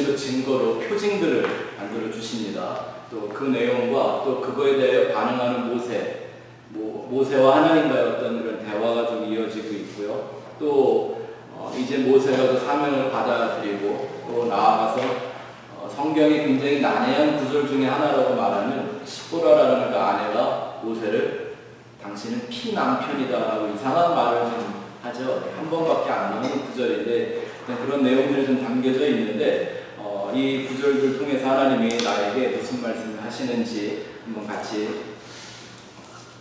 구체적 증거로 표징들을 만들어 주십니다. 또 그 내용과 또 그거에 대해 반응하는 모세와 하나님과의 어떤 그런 대화가 좀 이어지고 있고요. 또 이제 모세가 그 사명을 받아들이고 또 나아가서 성경이 굉장히 난해한 구절 중에 하나라고 말하는 시보라라는 그 아내가 모세를 당신은 피남편이다라고 이상한 말을 좀 하죠. 한 번밖에 안 나오는 구절인데 그런 내용들이 좀 담겨져 있는데 이 구절들 통해서 하나님이 나에게 무슨 말씀을 하시는지 한번 같이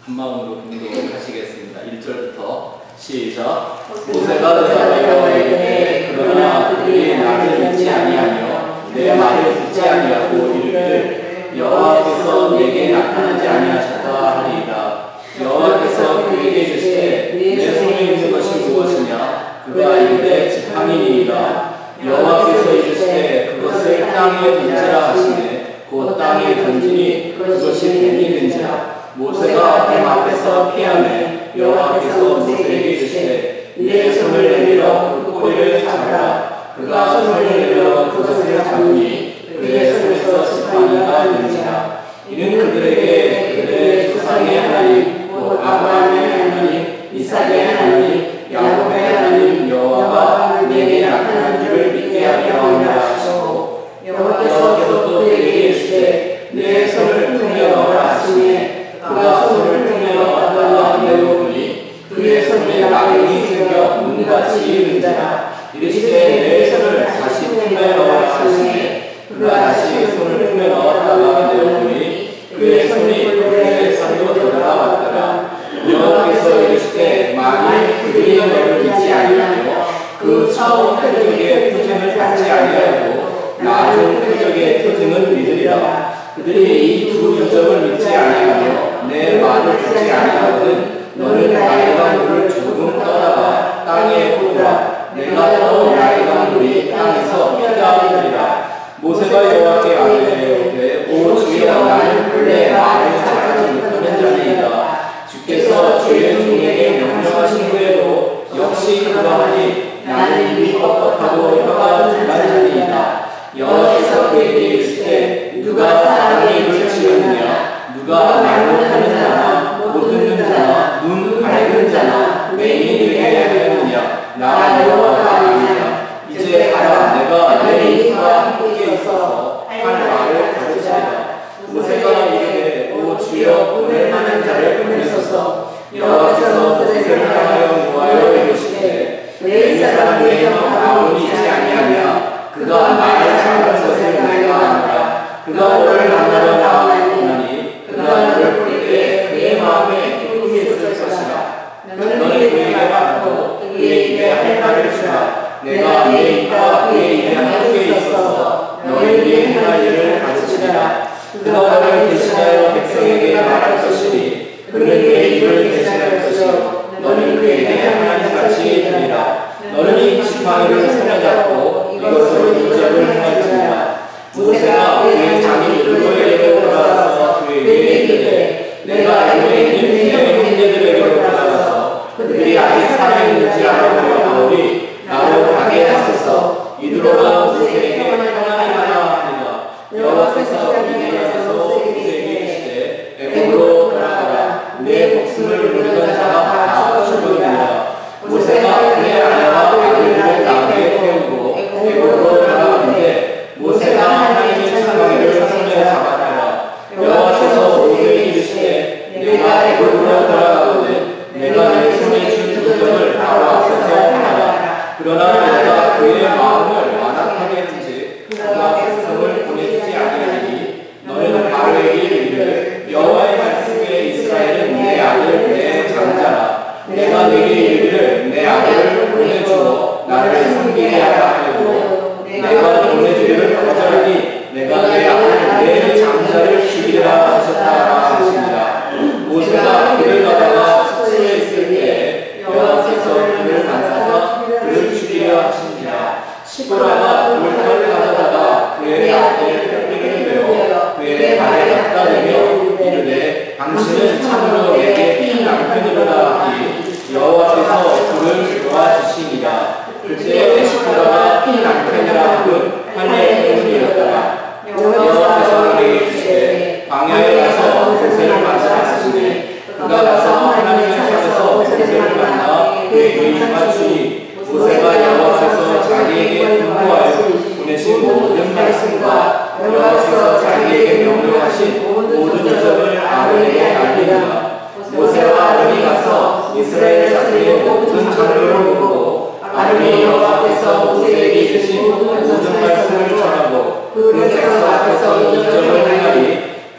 한 마음으로 공독하시겠습니다. 1절부터 시작. 모세가 여호와에게 그러나 그들이 나를 믿지 아니하며 내 말을 듣지 아니하고 이르기를 여호와께서 내게 나타나지 아니하셨다 하리이다. 여호와께서 그에게 이르시되 내 손에 있는 것이 무엇이냐? 그가 이르되 지팡이니이다. 여호와께서 이르시되 그것을 땅에 던지라 하시매 곧 땅에 던지니 그것이 뱀이 된지라. 모세가 뱀 앞에서 피하매 여호와께서 모세에게 이르시되 네 손을 내밀어 그 꼬리를 잡으라. 그가 손을 내밀어 그것을 잡으니 그의 손에서 지팡이가 된지라. 이는 그들에게 그들의 조상의 하나님 곧 아브라함의 하나님 이삭의 하나님 야곱의 하나님 여호와가 내게 나타난 줄을 믿게 하려 함이라 하시고 여호와께서 또 그에게 이르시되 내 손을 품에 넣으라 하시니 그가 손을 품에 넣었다가 내어보니 그의 손에 나병이 생겨 눈같이 이른지라. 이르시되 내 손을 다시 품에 넣으라 하시니 그가 다시 손을 품에 넣었다가 내어보니 그의 손이 그의 손으로 돌아왔더라. 여호와께서 이르시되 만일 그들이 너를 믿지 아니하며 그 처음 표적의 표징을 받지 아니하고 나중 표적의 표징을 믿으리라. 그들이 이 두 표적을 믿지 아니하며 내 말을 듣지 아니하거든 너는 나의 강물을 조금 떠다가 땅에 뿌리라. 내가 또 나의 강물이 땅에서 피가 되리라. 모세가 여호와께 아뢰되 오 주여 나는 본래 말을 잘하지 못하는 자니이다. 주께서 주의 종에게 명령하신 후에도 역시 그러하니 나는 입이 뻣뻣하고 혀가 둔한 자니이다. 여호와께서 그에게 이르시되 누가 사람의 입을 지었느냐? 누가 말로 하는 자나 못 듣는 자나 눈 밝은 자나 맹인이 되게 하였느냐? 나 여호와가 아니냐. 이제 가라. 내가 내 입과 함께 있어서 할 말을 가르치리라. 모세가 이르되 오 주여 보낼 만한 자를 보내소서. 여호와께서 모세를 향하여 노하여 이르시되 왜 이 사람 내 형 아론이지 아니하냐? 그가 나의 작은 것을 내가 아노라. 그가 너를 만나러 나오나니 그가 너를 볼 때 그의 마음에 기쁨이 있을 것이라. 너는 그에게 말하고 그의 입에 할 말을 주라. 내가 그의 입과 그의 입에 함께 있어서 너희들이 행할 일을 가르치리라. 그가 너를 대신하여 백성에게 말할 것이니 그는 그의 입을 대신할 것이요 너는 그에게 하나님같이 되리라. 너는 이 지팡이를 손에 잡고 이것으로 이적을 행할지니라. 모세가 그의 장인 이르고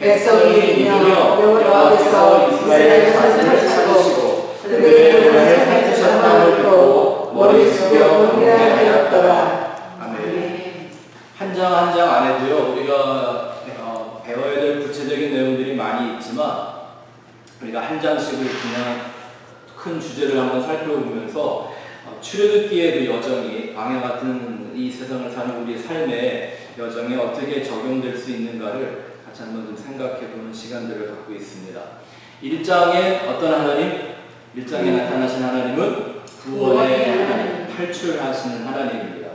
백성이 믿으며 여호와께서 이스라엘을 찾으시고 그들의 고난을 살피셨다고 듣고 머리 숙여 경배하였더라. 아멘. 한 장 한 장 안에도요 우리가 배워야 될 구체적인 내용들이 많이 있지만 우리가 한 장씩을 그냥 큰 주제를 한번 살펴보면서 출애굽기의 그 여정이 광야 같은 이 세상을 사는 우리 삶의 여정에 어떻게 적용될 수 있는가를 같이 한번 좀 생각해보는 시간들을 갖고 있습니다. 1장에 어떤 하나님? 1장에 나타나신 하나님은 구원의 하나님, 탈출하시는 하나님입니다.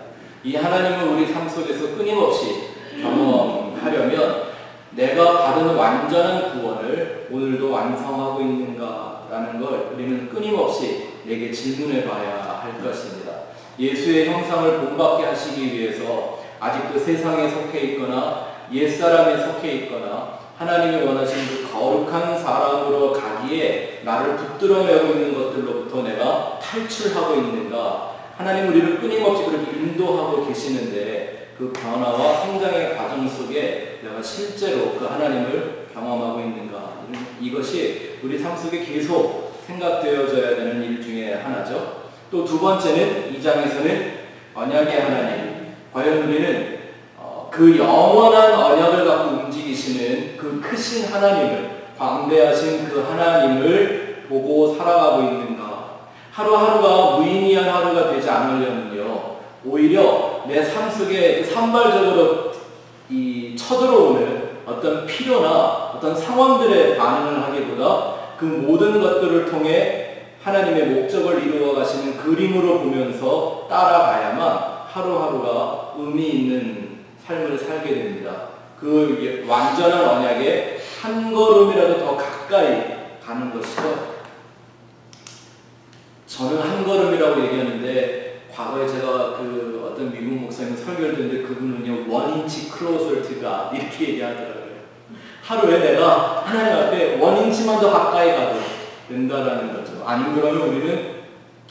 이 하나님은 우리 삶 속에서 끊임없이 경험하려면 내가 받은 완전한 구원을 오늘도 완성하고 있는가라는 걸 우리는 끊임없이 내게 질문해 봐야 할 것입니다. 예수의 형상을 본받게 하시기 위해서 아직도 세상에 속해 있거나 옛사람에 속해 있거나 하나님이 원하시는 그 거룩한 사람으로 가기에 나를 붙들어내고 있는 것들로부터 내가 탈출하고 있는가? 하나님 우리를 끊임없이 그렇게 인도하고 계시는데 그 변화와 성장의 과정 속에 내가 실제로 그 하나님을 경험하고 있는가? 이것이 우리 삶 속에 계속 생각되어져야 되는 일 중에 하나죠. 또 두 번째는 2장에서는 언약의 하나님. 과연 우리는 그 영원한 언약을 갖고 움직이시는 그 크신 하나님을, 광대하신 그 하나님을 보고 살아가고 있는가? 하루하루가 무의미한 하루가 되지 않으려면요, 오히려 내 삶 속에 산발적으로 쳐들어오는 어떤 필요나 어떤 상황들에 반응을 하기보다 그 모든 것들을 통해 하나님의 목적을 이루어 가시는 그림으로 보면서 따라가야만 하루하루가 의미 있는 삶을 살게 됩니다. 그 완전한 언약에 한 걸음이라도 더 가까이 가는 것이죠. 저는 한 걸음이라고 얘기하는데 과거에 제가 그 어떤 미국 목사님 설교를 듣는데 그분은요 1인치 closer to God 이렇게 얘기하더라고요. 하루에 내가 하나님 앞에 1인치만 더 가까이 가도 된다라는 거죠. 아니면 그러면 우리는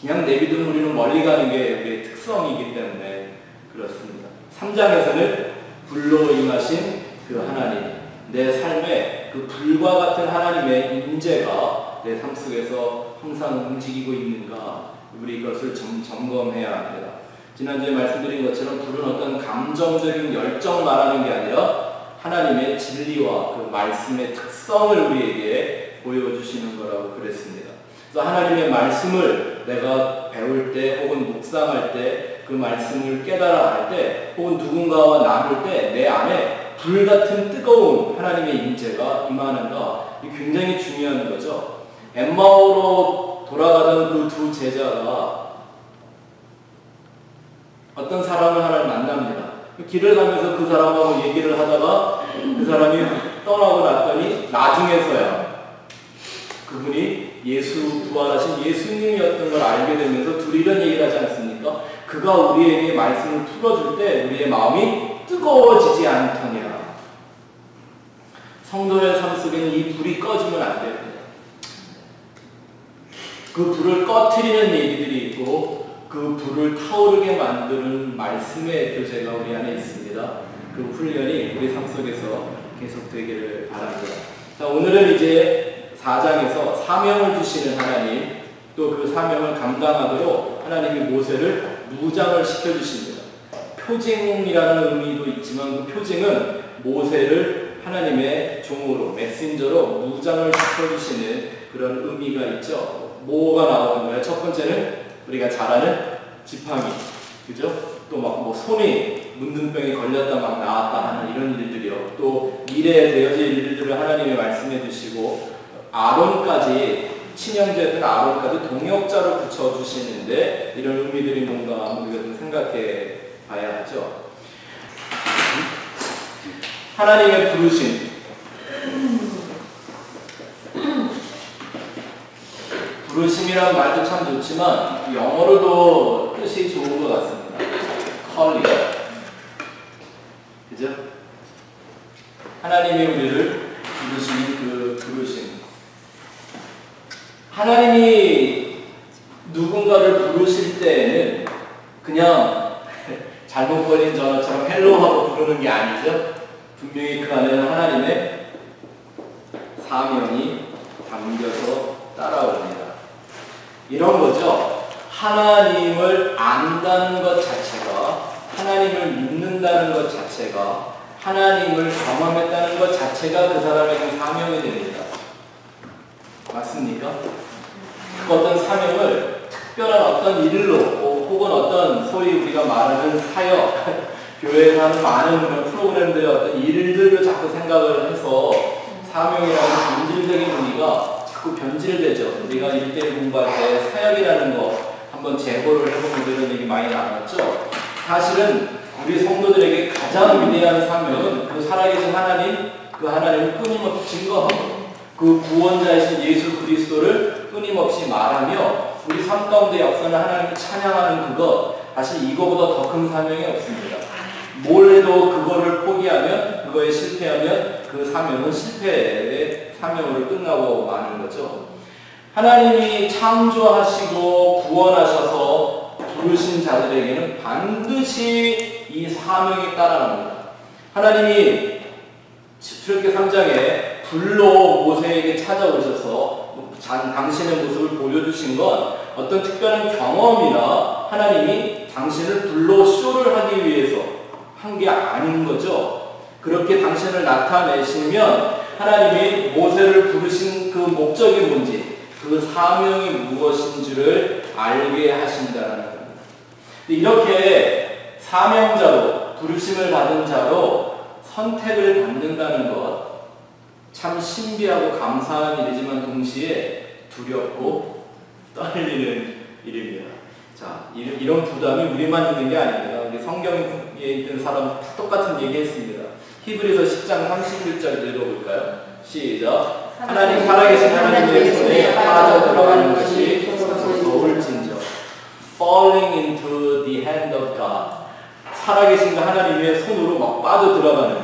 그냥 내비두면 우리는 멀리 가는 게 우리의 특성이기 때문에 그렇습니다. 3장에서는 불로 임하신 그 하나님, 내 삶에 그 불과 같은 하나님의 임재가 내 삶 속에서 항상 움직이고 있는가, 우리 이것을 점검해야 합니다. 지난주에 말씀드린 것처럼 불은 어떤 감정적인 열정 말하는 게 아니라 하나님의 진리와 그 말씀의 특성을 우리에게 보여주시는 거라고 그랬습니다. 그래서 하나님의 말씀을 내가 배울 때 혹은 묵상할 때 그 말씀을 깨달아 할 때 혹은 누군가와 나눌 때 내 안에 불같은 뜨거운 하나님의 임재가 임하는가, 이게 굉장히 중요한 거죠. 엠마오로 돌아가던 그 두 제자가 어떤 사람을 하나를 만납니다. 길을 가면서 그 사람하고 얘기를 하다가 그 사람이 떠나고 났더니 나중에서야 그분이 부활하신 예수님이었던 걸 알게 되면서 둘이 이런 얘기를 하지 않습니까? 그가 우리에게 말씀을 풀어줄 때 우리의 마음이 뜨거워지지 않더니라. 성도의 삶 속에는 이 불이 꺼지면 안 됩니다. 그 불을 꺼트리는 얘기들이 있고 그 불을 타오르게 만드는 말씀의 교제가 우리 안에 있습니다. 그 훈련이 우리 삶 속에서 계속되기를 바랍니다. 자, 오늘은 이제 4장에서 사명을 주시는 하나님, 또 그 사명을 감당하도록 하나님이 모세를 무장을 시켜주십니다. 표징이라는 의미도 있지만 그 표징은 모세를 하나님의 종으로, 메신저로 무장을 시켜주시는 그런 의미가 있죠. 뭐가 나오는 거예요? 첫 번째는 우리가 잘 아는 지팡이, 그죠? 또 막 뭐 손이 문둥병이 걸렸다 막 나왔다 하는 이런 일들이요. 또 미래에 되어질 일들을 하나님이 말씀해 주시고 아론까지, 친형제들 아론까지 동역자로 붙여주시는데 이런 의미들이 뭔가 우리가 좀 생각해 봐야 하죠. 하나님의 부르심. 부르심이라는 말도 참 좋지만 영어로도 뜻이 좋은 것 같습니다. calling. 그죠? 하나님이 우리를 부르시는 그 부르심. 하나님이 누군가를 부르실 때에는 그냥 잘못 걸린 전화처럼 헬로하고 부르는 게 아니죠. 분명히 그 안에는 하나님의 사명이 담겨서 따라옵니다. 이런 거죠. 하나님을 안다는 것 자체가, 하나님을 믿는다는 것 자체가, 하나님을 경험했다는 것 자체가 그 사람에게 사명이 됩니다. 맞습니까? 그 어떤 사명을 특별한 어떤 일로 혹은 어떤 소위 우리가 말하는 사역, 교회에서 하는 많은 그런 프로그램들의 어떤 일들을 자꾸 생각을 해서 사명이라는 본질적인 의미가 자꾸 변질되죠. 우리가 1대1 공부할 때 사역이라는 거 한번 제보를 해보면 이런 얘기 많이 나왔죠. 사실은 우리 성도들에게 가장 위대한 사명은 그 살아계신 하나님, 그 하나님을 끊임없이 증거하고 그 구원자이신 예수 그리스도를 끊임없이 말하며 우리 삶 가운데 역사는 하나님을 찬양하는 그것, 사실 이거보다 더 큰 사명이 없습니다. 뭘 해도 그거를 포기하면, 그거에 실패하면 그 사명은 실패의 사명으로 끝나고 마는 거죠. 하나님이 창조하시고 구원하셔서 부르신 자들에게는 반드시 이 사명이 따라갑니다. 하나님이 출애굽기 3장에 불로 모세에게 찾아오셔서 당신의 모습을 보여주신 건 어떤 특별한 경험이나 하나님이 당신을 불로 쇼를 하기 위해서 한 게 아닌 거죠. 그렇게 당신을 나타내시면 하나님이 모세를 부르신 그 목적이 뭔지, 그 사명이 무엇인지를 알게 하신다는 겁니다. 이렇게 사명자로, 부르심을 받은 자로 선택을 받는다는 것, 참 신비하고 감사한 일이지만 동시에 두렵고 떨리는 일입니다. 자, 이런 부담이 우리만 있는 게 아닙니다. 우리 성경에 있는 사람 똑같은 얘기 했습니다. 히브리서 10장 31절 읽어볼까요? 시작. 하나님 살아계신 하나님의 손에 빠져 들어가는 것이 무서울진저. Falling into the hand of God. 살아계신 하나님의 손으로 막 빠져 들어가는,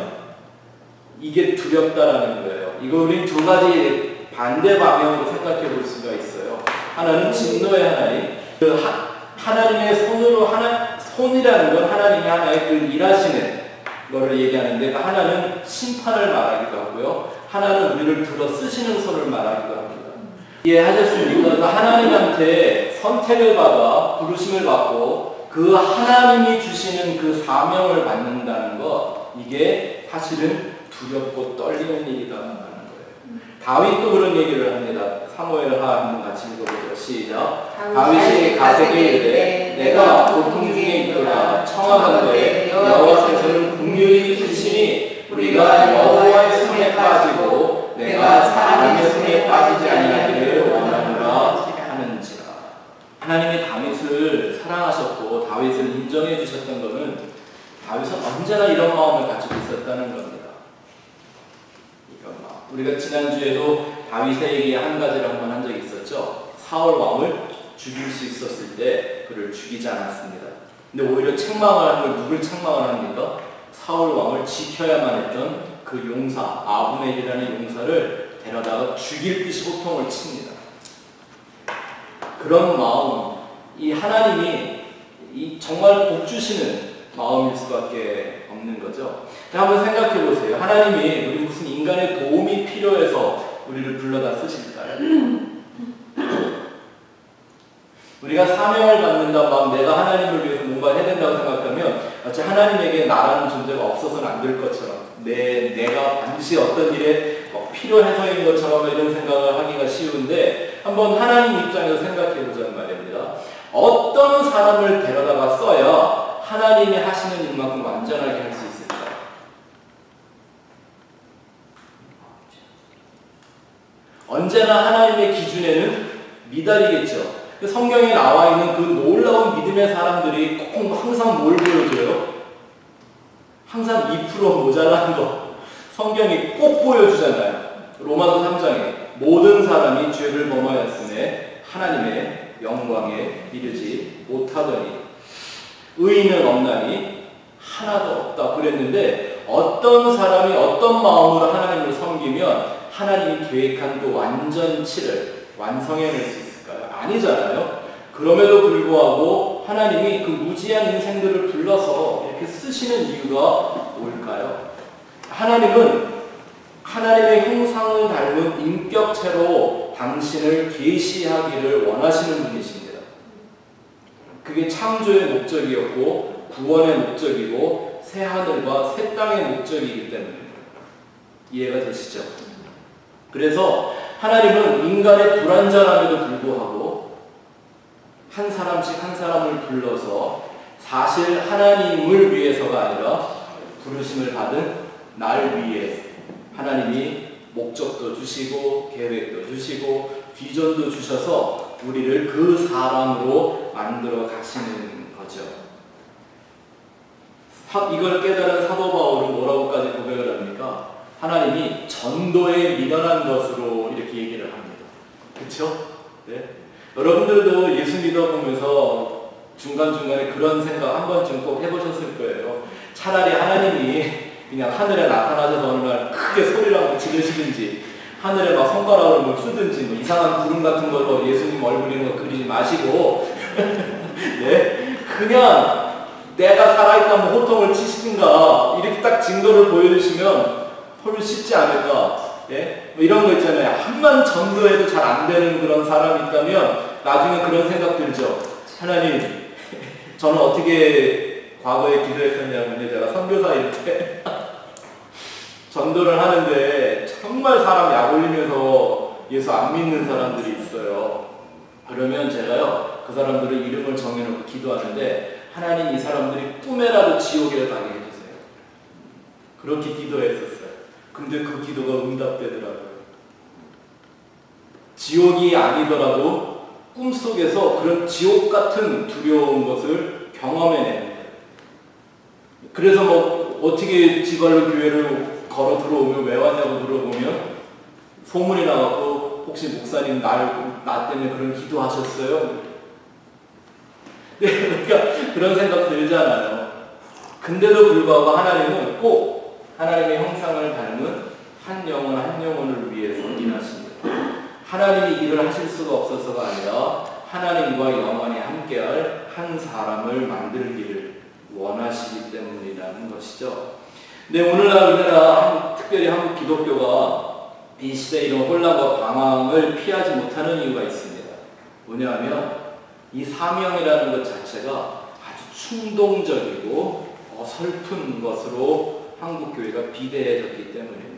이게 두렵다라는 거예요. 이거 우린 두 가지 반대 방향으로 생각해 볼 수가 있어요. 하나는 진노의 하나님, 하나님의 손으로, 손이라는 건 하나님이 하나의 그 일하시는 거를 얘기하는데, 하나는 심판을 말하기도 하고요. 하나는 우리를 들어 쓰시는 손을 말하기도 합니다. 이해하셨습니까? 그래서 하나님한테 선택을 받아 부르심을 받고 그 하나님이 주시는 그 사명을 받는다는 것, 이게 사실은 두렵고 떨리는 일이다라는 거예요. 다윗도 그런 얘기를 합니다. 사무엘하 한번 같이 읽어보죠. 시작. 다윗이 가세게 이르되 내가 고통 중에 있도다 청하건대 여호와께서는 긍휼히 여기시니 우리가 여호와의 손에 빠지고 내가 사람의 손에 빠지지 아니하기를 원하노라 하는지라. 하나님이 다윗을 사랑하셨고 다윗을 인정해 주셨던 것은 다윗은 언제나 이런 마음을 가지고 있었다는 겁니다. 우리가 지난주에도 다윗에게 한 가지를 한번 한 적이 있었죠. 사울 왕을 죽일 수 있었을 때 그를 죽이지 않았습니다. 근데 오히려 책망을 한 걸 누굴 책망을 합니까? 사울 왕을 지켜야만 했던 그 용사 아브넬이라는 용사를 데려다가 죽일 듯이 호통을 칩니다. 그런 마음, 이 하나님이 정말 복 주시는 마음일 수밖에 없는 거죠. 한번 생각해 보세요. 하나님이 우리 무슨 인간의 도움이 필요해서 우리를 불러다 쓰실까요? 우리가 사명을 받는다, 막 내가 하나님을 위해서 뭔가 해야 된다고 생각하면 마치 하나님에게 나라는 존재가 없어서는 안 될 것처럼, 내가 반드시 어떤 일에 필요해서인 것처럼 이런 생각을 하기가 쉬운데, 한번 하나님 입장에서 생각해 보자는 말입니다. 어떤 사람을 데려다가 써야 하나님이 하시는 일만큼 완전하게 할 수 있을까요? 언제나 하나님의 기준에는 미달이겠죠. 성경에 나와 있는 그 놀라운 믿음의 사람들이 꼭 항상 뭘 보여줘요? 항상 2% 모자란 거. 성경이 꼭 보여주잖아요. 로마서 3장에 모든 사람이 죄를 범하였음에 하나님의 영광에 이르지 못하더니 의인은 없나니 하나도 없다 그랬는데, 어떤 사람이 어떤 마음으로 하나님을 섬기면 하나님이 계획한 그 완전치를 완성해낼 수 있을까요? 아니잖아요. 그럼에도 불구하고 하나님이 그 무지한 인생들을 불러서 이렇게 쓰시는 이유가 뭘까요? 하나님은 하나님의 형상을 닮은 인격체로 당신을 계시하기를 원하시는 분이십니다. 그게 창조의 목적이었고 구원의 목적이고 새 하늘과 새 땅의 목적이기 때문입니다. 이해가 되시죠? 그래서 하나님은 인간의 불완전함에도 불구하고 한 사람씩 한 사람을 불러서 사실 하나님을 위해서가 아니라 부르심을 받은 날 위해 하나님이 목적도 주시고 계획도 주시고 비전도 주셔서 우리를 그 사람으로 만들어 가시는 거죠. 이걸 깨달은 사도 바울은 뭐라고까지 고백을 합니까? 하나님이 전도에 미련한 것으로 이렇게 얘기를 합니다. 그렇죠? 네. 여러분들도 예수 믿어보면서 중간중간에 그런 생각 한 번쯤 꼭 해보셨을 거예요. 차라리 하나님이 그냥 하늘에 나타나셔서 어느 날 크게 소리를 한번 지르시든지 하늘에 막 손가락으로 뭘 쓰든지 뭐 이상한 구름 같은 걸로 예수님 얼굴 이런 거 그리지 마시고 네? 그냥 내가 살아있다면 호통을 치시든가 이렇게 딱 증거를 보여주시면 훨씬 쉽지 않을까. 예? 뭐 이런 거 있잖아요. 한만 전도해도 잘 안 되는 그런 사람이 있다면 나중에 그런 생각 들죠. 하나님, 저는 어떻게 과거에 기도했었냐면요. 제가 선교사일 때 전도를 하는데 정말 사람 약 올리면서 예수 안 믿는 사람들이 있어요. 그러면 제가요, 그 사람들의 이름을 정해놓고 기도하는데 하나님 이 사람들이 꿈에라도 지옥에 가게 해주세요. 그렇게 기도했었어요. 근데 그 기도가 응답되더라고요. 지옥이 아니더라도 꿈속에서 그런 지옥 같은 두려운 것을 경험해냅니다. 그래서 뭐 어떻게 지발로 교회를 걸어 들어오면 왜 왔냐고 물어보면 소문이 나갖고 혹시 목사님 나 때문에 그런 기도하셨어요? 네, 그러니까 그런 생각 들잖아요. 근데도 불구하고 하나님은 꼭 하나님의 형상을 닮은 한 영혼 한 영혼을 위해서 일하십니다. 하나님이 일을 하실 수가 없어서가 아니라 하나님과 영원히 함께할 한 사람을 만들기를 원하시기 때문이라는 것이죠. 네, 오늘날 우리나라 특별히 한국 기독교가 이 시대의 이런 혼란과 방황을 피하지 못하는 이유가 있습니다. 뭐냐면 이 사명이라는 것 자체가 아주 충동적이고 어설픈 것으로 한국 교회가 비대해졌기 때문입니다.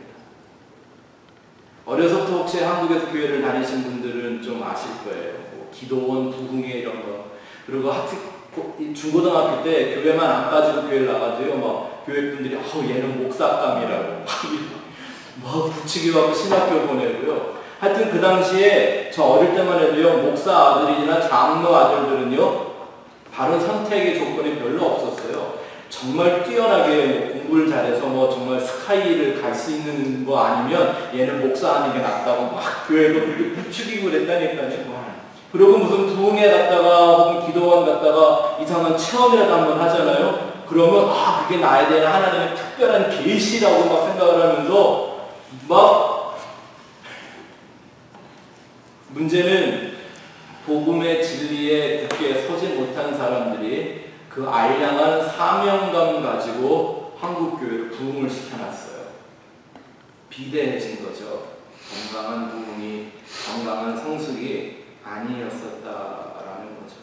어려서부터 혹시 한국에서 교회를 다니신 분들은 좀 아실 거예요. 뭐 기도원, 부흥회 이런 거. 그리고 중고등학교 때 교회만 안 빠지고 교회를 나가도요, 막 교회분들이 얘는 목사감이라고 막 부추기고 신학교 보내고요. 하여튼 그 당시에 저 어릴 때만 해도요, 목사 아들이나 장로 아들들은요, 바른 선택의 조건이 별로 없었어요. 정말 뛰어나게 공부를 잘해서 뭐 정말 스카이를 갈 수 있는 거 아니면 얘는 목사하는 게 낫다고 막 교회도 그렇게 부추기고 그랬다니까요. 그리고 무슨 부흥회 갔다가 혹은 기도원 갔다가 이상한 체험이라도 한번 하잖아요. 그러면 그게 나에 대한 하나님의 특별한 계시라고 막 생각을 하면서 막 문제는 복음의 진리에 굳게 서지 못한 사람들이 그 알량한 사명감 가지고 한국교회를 부흥을 시켜놨어요. 비대해진 거죠. 건강한 부흥이, 건강한 성숙이 아니었었다라는 거죠.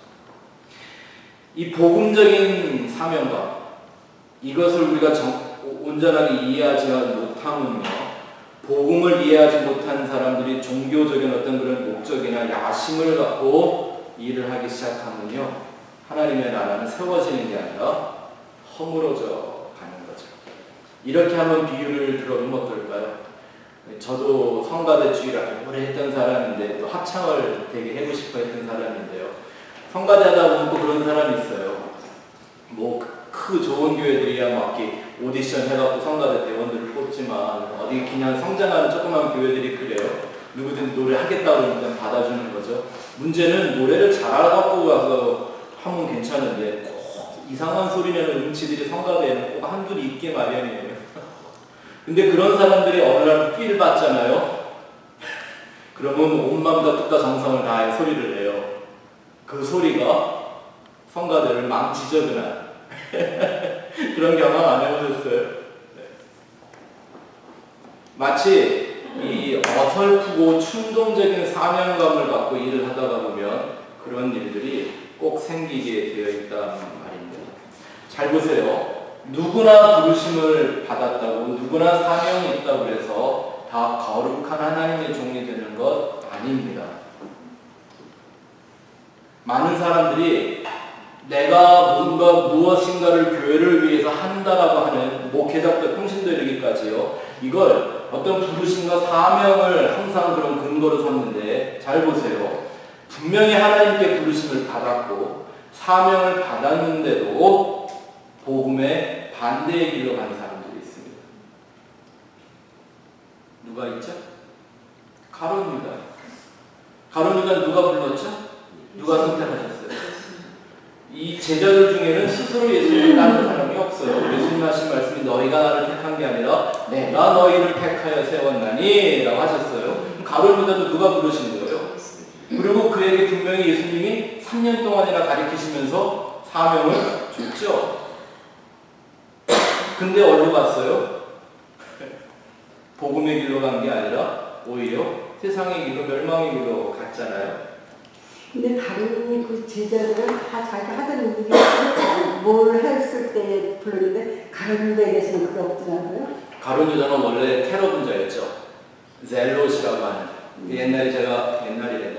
이 복음적인 사명감, 이것을 우리가 온전하게 이해하지 못하면요, 복음을 이해하지 못한 사람들이 종교적인 어떤 그런 목적이나 야심을 갖고 일을 하기 시작하면요, 하나님의 나라는 세워지는 게 아니라 허물어져 가는 거죠. 이렇게 한번 비유를 들어보면 어떨까요? 저도 성가대 주일학교 오래 했던 사람인데 또 합창을 되게 하고 싶어 했던 사람인데요. 성가대 하다 보면 또 그런 사람이 있어요. 뭐 크 좋은 교회들이야 막 이렇게 오디션 해갖고 성가대 대원들을 뽑지만 어디 그냥 성장하는 조그만 교회들이 그래요. 누구든지 노래 하겠다고 일단 받아주는 거죠. 문제는 노래를 잘 알아갖고 가서 하면 괜찮은데 꼭 이상한 소리 내는 음치들이 성가대에는 꼭 한둘이 있게 마련이에요. 근데 그런 사람들이 어느 날 필 받잖아요. 그러면 온 마음과 뜻과 정성을 다해 소리를 내요. 그 소리가 성가대를 막 지저분한 그런 경험 안 해보셨어요? 네. 마치 이 어설프고 충동적인 사명감을 갖고 일을 하다가 보면 그런 일들이 꼭 생기게 되어 있단 말입니다. 잘 보세요. 누구나 부르심을 받았다고, 누구나 사명이 있다고 해서 다 거룩한 하나님의 종이 되는 것 아닙니다. 많은 사람들이 내가 뭔가 무엇인가를 교회를 위해서 한다라고 하는 목회자부터 평신도 이르기까지요. 이걸 어떤 부르심과 사명을 항상 그런 근거로 삼는데 잘 보세요. 분명히 하나님께 부르심을 받았고 사명을 받았는데도 복음의 반대의 길로 가는 사람들이 있습니다. 누가 있죠? 가룟 유다. 가룟 유다는 누가 불렀죠? 누가 선택하셨어요? 이 제자들 중에는 스스로 예수님을 따르는 사람이 없어요. 예수님 하신 말씀이 너희가 나를 택한 게 아니라 내가 너희를 택하여 세웠나니 라고 하셨어요. 가룟 유다도 누가 부르신 거예요? 그리고 그에게 분명히 예수님이 3년 동안이나 가르치시면서 사명을 줬죠. 근데 어디로 갔어요? 복음의 길로 간 게 아니라 오히려 세상의 길로, 멸망의 길로 갔잖아요. 근데 다른 그 제자들은 다 자기가 하던 일이 뭘 했을 때 불렀는데 가룟 유다에게서는 그게 없더라고요. 가룟 유다는 원래 테러 분자였죠. 젤롯이라고 하는. 옛날에 제가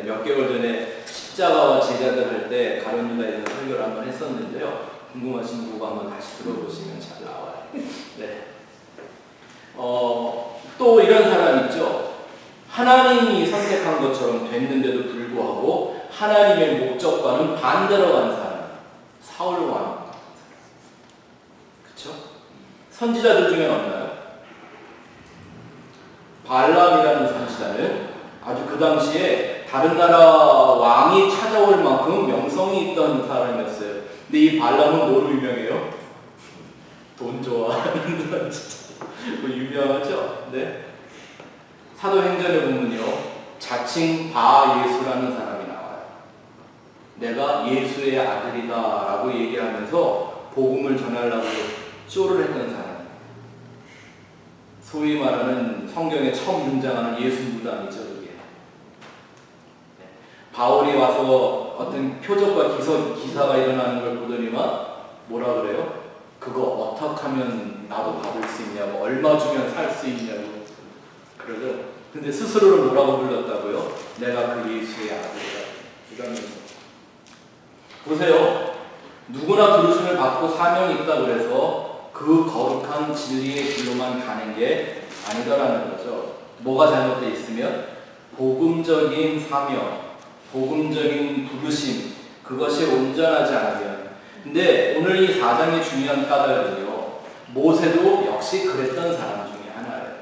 몇 개월 전에 십자가와 제자들 할 때 가룟 유다에 대한 설교를 한번 했었는데요. 궁금하신 분 한번 다시 들어보시면 잘 나와요. 네. 또 이런 사람 있죠. 하나님이 선택한 것처럼 됐는데도 불구하고 하나님의 목적과는 반대로 간 사람. 사울 왕. 그쵸? 선지자들 중에 없나요? 발람이라는 선지자는 아주 그 당시에 다른 나라 왕이 찾아올 만큼 명성이 있던 사람이었어요. 근데 이 발람은 뭐로 유명해요? 돈 좋아하는 선지자. 뭐 유명하죠? 네. 사도행전에 보면요. 자칭 바예수라는 사람이 나와요. 내가 예수의 아들이다 라고 얘기하면서 복음을 전하려고 쇼를 했던 사람. 소위 말하는 성경에 처음 등장하는 예수 무당이죠. 그게. 네. 바울이 와서 어떤 표적과 기사가 일어나는 걸 보더니만 뭐라 그래요? 그거 어떻게 하면 나도 받을 수 있냐고, 얼마 주면 살 수 있냐고 그러죠. 근데 스스로를 뭐라고 불렀다고요? 내가 그 예수의 아들이다. 이러면서 보세요. 누구나 부르심을 받고 사명이 있다고 해서 그 거룩한 진리의 길로만 가는 게 아니더라는 거죠. 뭐가 잘못되어 있으면 복음적인 사명, 복음적인 부르심, 그것이 온전하지 않으면. 근데 오늘 이 4장의 중요한 까닭은요. 모세도 역시 그랬던 사람 중에 하나예요.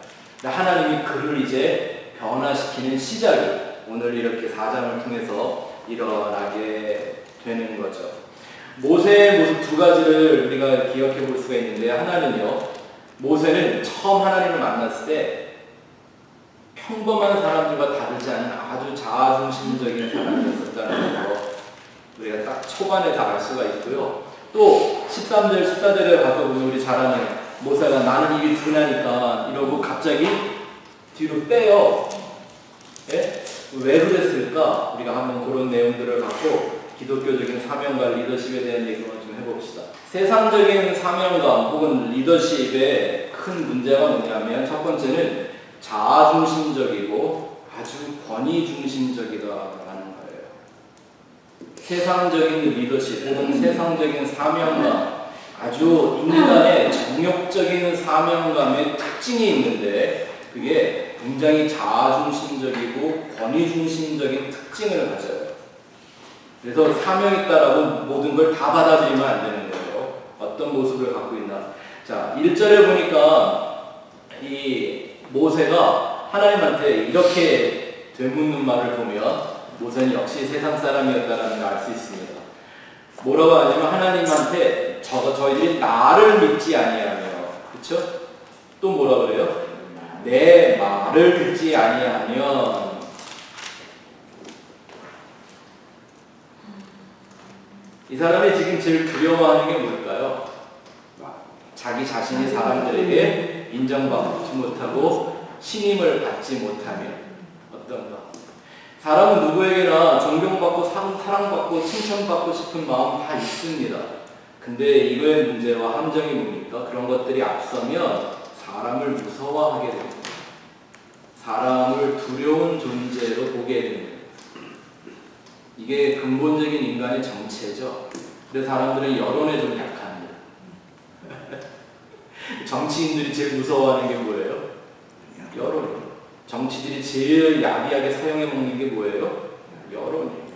하나님이 그를 이제 변화시키는 시작이 오늘 이렇게 4장을 통해서 일어나게 되는 거죠. 모세의 모습 두 가지를 우리가 기억해 볼 수가 있는데, 하나는요, 모세는 처음 하나님을 만났을 때 평범한 사람들과 다르지 않은 아주 자아중심적인 사람이었다는 거 우리가 딱 초반에서 알 수가 있고요. 또 13절, 14절에 가서 보면 우리 잘 아는 모세가 나는 입이 둔하니까 이러고 갑자기 뒤로 빼요. 예? 왜 그랬을까? 우리가 한번 그런 내용들을 갖고 기독교적인 사명과 리더십에 대한 얘기를 좀 해봅시다. 세상적인 사명감 혹은 리더십의 큰 문제가 뭐냐면, 첫 번째는 자아중심적이고 아주 권위중심적이다라는 거예요. 세상적인 리더십 혹은 세상적인 사명감, 아주 인간의 정욕적인 사명감의 특징이 있는데 그게 굉장히 자아중심적이고 권위중심적인 특징을 가져요. 그래서 사명 있다라고 모든 걸 다 받아들이면 안 되는 거예요. 어떤 모습을 갖고 있나. 자, 1절에 보니까 이 모세가 하나님한테 이렇게 되묻는 말을 보면 모세는 역시 세상 사람이었다는 걸 알 수 있습니다. 뭐라고 하냐면 하나님한테 저희들이 나를 믿지 아니하며, 그렇죠? 또 뭐라 그래요? 내 말을 듣지 아니하면. 이 사람이 지금 제일 두려워하는 게 뭘까요? 자기 자신이 사람들에게 인정받지 못하고 신임을 받지 못하면 어떤가? 사람은 누구에게나 존경받고 사랑받고 칭찬받고 싶은 마음 다 있습니다. 근데 이거의 문제와 함정이 뭡니까? 그런 것들이 앞서면 사람을 무서워하게 됩니다. 사람을 두려운 존재로 보게 됩니다. 이게 근본적인 인간의 정체죠. 그래서 사람들은 여론에 좀 약합니다. 정치인들이 제일 무서워하는 게 뭐예요? 여론이에요. 정치들이 제일 야비하게 사용해 먹는 게 뭐예요? 여론이에요.